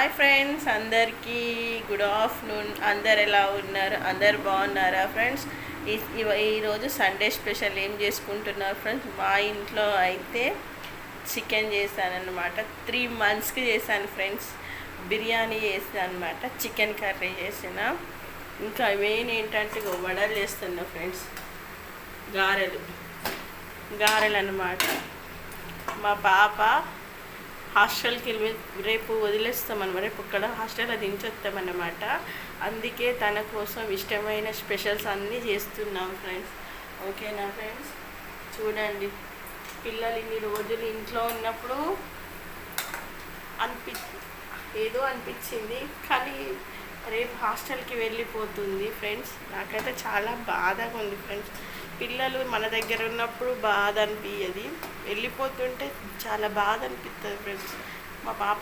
Hi friends, అందరికీ good afternoon. అందరు ఎలా ఉన్నారు? అందరు బాగున్నారా ఫ్రెండ్స్? ఈరోజు సండే స్పెషల్ ఏం చేసుకుంటున్నారు ఫ్రెండ్స్? మా ఇంట్లో అయితే చికెన్ చేశాను అనమాట. 3 monthsకి చేశాను ఫ్రెండ్స్. బిర్యానీ చేసాను అనమాట, చికెన్ కర్రీ చేసిన. ఇంకా మెయిన్ ఏంటంటే వడలు చేస్తున్నా ఫ్రెండ్స్, గారెలు అనమాట. మా పాప హాస్టల్కి రేపు వదిలేస్తామన్నమాట. రేపు ఇక్కడ హాస్టల్లో దించొస్తామన్నమాట. అందుకే తన కోసం ఇష్టమైన స్పెషల్స్ అన్నీ చేస్తున్నాం ఫ్రెండ్స్. ఓకేనా ఫ్రెండ్స్? చూడండి, పిల్లలు ఇన్ని రోజులు ఇంట్లో ఉన్నప్పుడు ఏదో అనిపించింది, కానీ రేపు హాస్టల్కి వెళ్ళిపోతుంది ఫ్రెండ్స్. నాకైతే చాలా బాధగా ఉంది ఫ్రెండ్స్. పిల్లలు మన దగ్గర ఉన్నప్పుడు బాధ అనిపించదు, వెళ్ళిపోతుంటే చాలా బాధ అనిపిస్తుంది ఫ్రెండ్స్. మా పాప